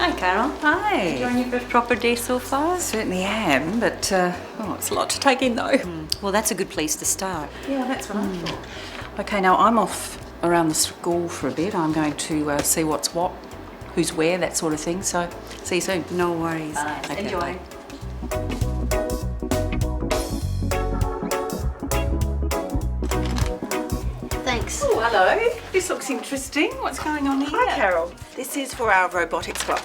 Hi, Carol. Hi. Enjoying your first proper day so far? Certainly am, but it's a lot to take in though. Well, that's a good place to start. Yeah, that's what I thought. Okay, now I'm off around the school for a bit. I'm going to see what's what, who's where, that sort of thing. So, see you soon. No worries. Bye. Okay, Enjoy. bye. Thanks. Oh, hello. This looks interesting. What's going on here? Hi, Carol. This is for our robotics club.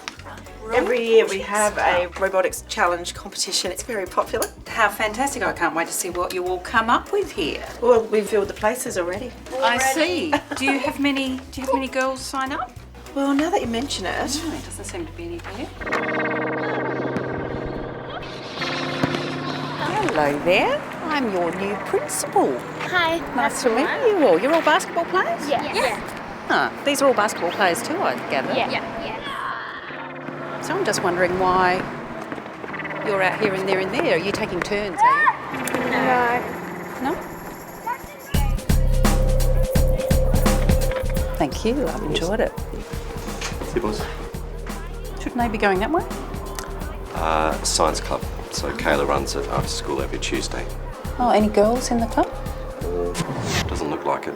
Every year we have a robotics challenge competition. It's very popular. How fantastic. I can't wait to see what you all come up with here. Well, we've filled the places already. I see. Do you have many girls sign up? Well, now that you mention it, No, it doesn't seem to be any there. Hello there. I'm your new principal. Hi. Nice to meet you all. You're all basketball players? Yeah. Ah, these are all basketball players too, I gather. Yeah. So I'm just wondering why you're out here and there and there. Are you taking turns, are you? No? Thank you. I've enjoyed it. See, boss. Shouldn't they be going that way? Science club. So Kayla runs it after school every Tuesday. Oh, any girls in the club? Doesn't look like it.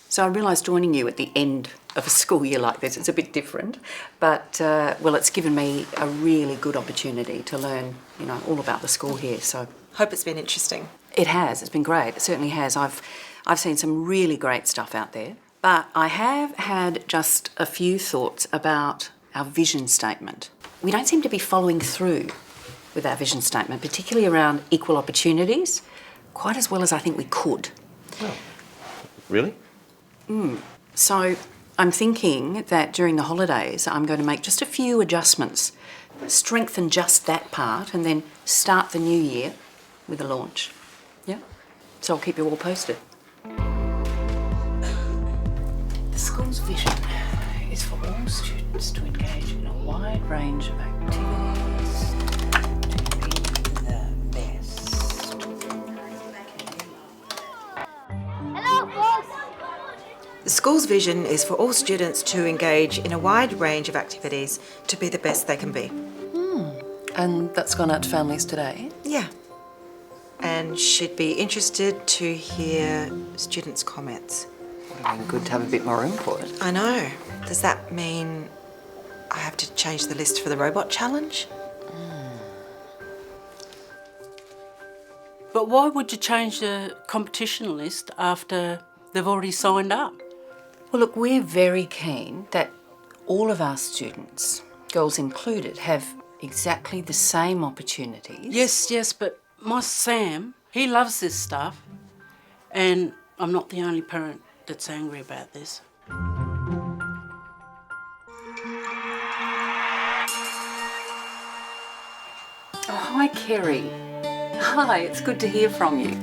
So I realise joining you at the end of a school year like this, it's a bit different, but well, it's given me a really good opportunity to learn, all about the school here. So hope it's been interesting. it has. It's been great. It certainly has. I've seen some really great stuff out there, but I have had just a few thoughts about our vision statement. We don't seem to be following through with our vision statement, particularly around equal opportunities, quite as well as I think we could. Really? So I'm thinking that during the holidays I'm going to make just a few adjustments, strengthen just that part and then start the new year with a launch. Yeah? So I'll keep you all posted. The school's vision is for all students to engage in a wide range of activities to be the best. Hello, folks. The school's vision is for all students to engage in a wide range of activities to be the best they can be. And that's gone out to families today? Yeah. And should be interested to hear students' comments. Would have been good to have a bit more input. I know. Does that mean I have to change the list for the robot challenge? But why would you change the competition list after they've already signed up? Well, look, we're very keen that all of our students, girls included, have exactly the same opportunities. Yes, but my Sam, he loves this stuff, and I'm not the only parent that's angry about this. Oh, hi, Kerry. Hi, it's good to hear from you.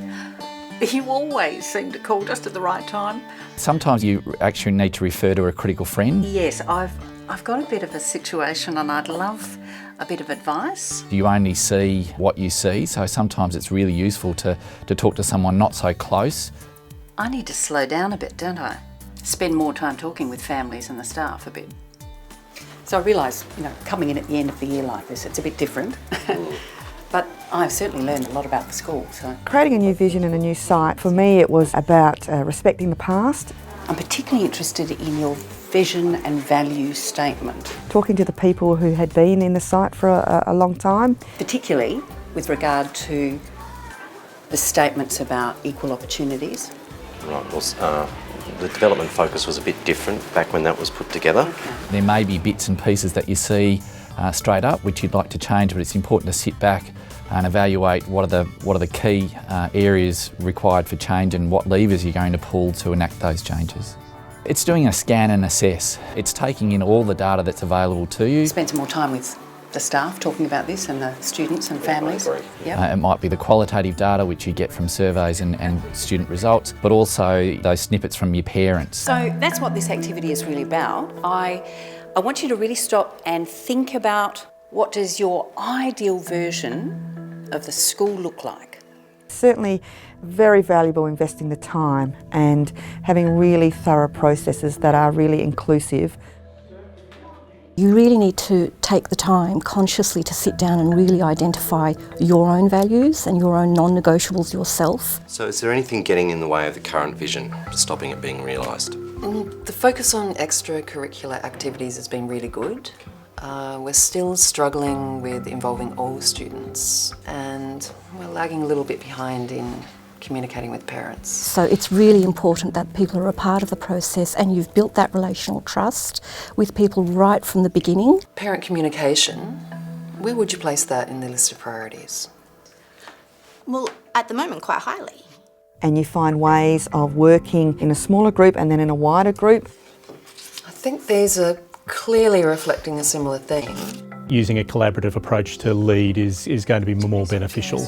You always seem to call just at the right time. Sometimes you actually need to refer to a critical friend. Yes, I've got a bit of a situation and I'd love a bit of advice. You only see what you see, so sometimes it's really useful to talk to someone not so close. I need to slow down a bit, don't I? Spend more time talking with families and the staff a bit. So I realise, coming in at the end of the year like this, it's a bit different. But I've certainly learned a lot about the school, so. Creating a new vision and a new site, for me it was about respecting the past. I'm particularly interested in your vision and value statement. Talking to the people who had been in the site for a long time. Particularly with regard to the statements about equal opportunities. Right, well, the development focus was a bit different back when that was put together. There may be bits and pieces that you see straight up which you'd like to change, but it's important to sit back and evaluate what are the key areas required for change and what levers you're going to pull to enact those changes. It's doing a scan and assess. It's taking in all the data that's available to you. Spend some more time with the staff talking about this and the students and families. I agree. Yep. It might be the qualitative data which you get from surveys and student results, but also those snippets from your parents. So that's what this activity is really about. I want you to really stop and think about what does your ideal version of the school look like? Certainly very valuable investing the time and having really thorough processes that are really inclusive. You really need to take the time consciously to sit down and really identify your own values and your own non-negotiables yourself. So is there anything getting in the way of the current vision, stopping it being realised? The focus on extracurricular activities has been really good. We're still struggling with involving all students, and we're lagging a little bit behind in communicating with parents. So it's really important that people are a part of the process and you've built that relational trust with people right from the beginning. Parent communication, where would you place that in the list of priorities? Well, at the moment, quite highly. And you find ways of working in a smaller group and then in a wider group. I think these are clearly reflecting a similar theme. Using a collaborative approach to lead is going to be more beneficial.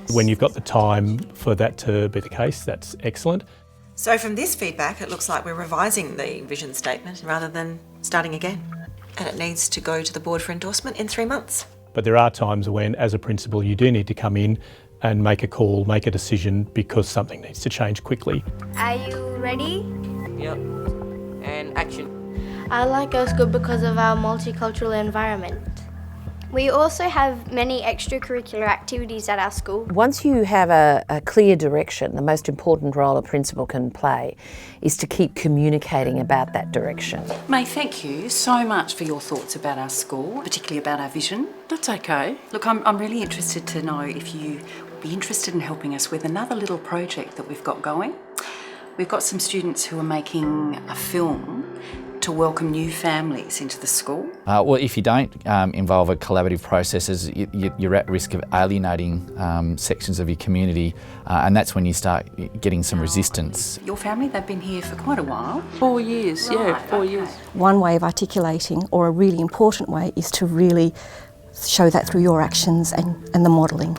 When you've got the time for that to be the case, that's excellent. So from this feedback, it looks like we're revising the vision statement rather than starting again. And it needs to go to the board for endorsement in 3 months. But there are times when, as a principal, you do need to come in and make a call, make a decision, because something needs to change quickly. Are you ready? Yep. And action. I like our school because of our multicultural environment. We also have many extracurricular activities at our school. Once you have a clear direction, the most important role a principal can play is to keep communicating about that direction. May, thank you so much for your thoughts about our school, particularly about our vision. That's okay. Look, I'm really interested to know if you would be interested in helping us with another little project that we've got going. We've got some students who are making a film to welcome new families into the school. Well, if you don't involve a collaborative processes, you're at risk of alienating sections of your community, and that's when you start getting some resistance. Your family, they've been here for quite a while. 4 years, yeah, 4 years. One way of articulating, or a really important way, is to really show that through your actions and the modelling.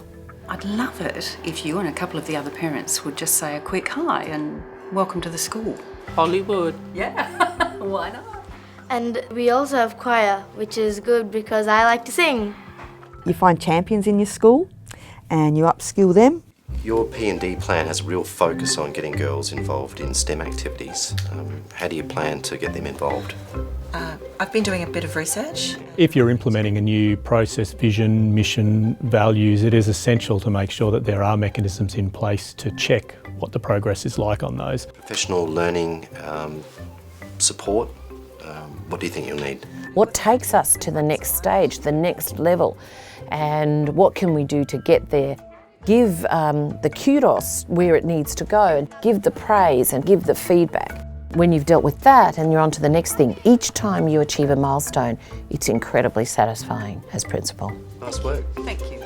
I'd love it if you and a couple of the other parents would just say a quick hi and welcome to the school. Hollywood. Yeah, why not? And we also have choir, which is good because I like to sing. You find champions in your school and you upskill them. Your P&D plan has a real focus on getting girls involved in STEM activities. How do you plan to get them involved? I've been doing a bit of research. If you're implementing a new process, vision, mission, values, it is essential to make sure that there are mechanisms in place to check what the progress is like on those. Professional learning support, what do you think you'll need? What takes us to the next stage, the next level, and what can we do to get there? Give the kudos where it needs to go, and give the praise and give the feedback. When you've dealt with that and you're on to the next thing, each time you achieve a milestone, it's incredibly satisfying as principal. Nice work. Thank you.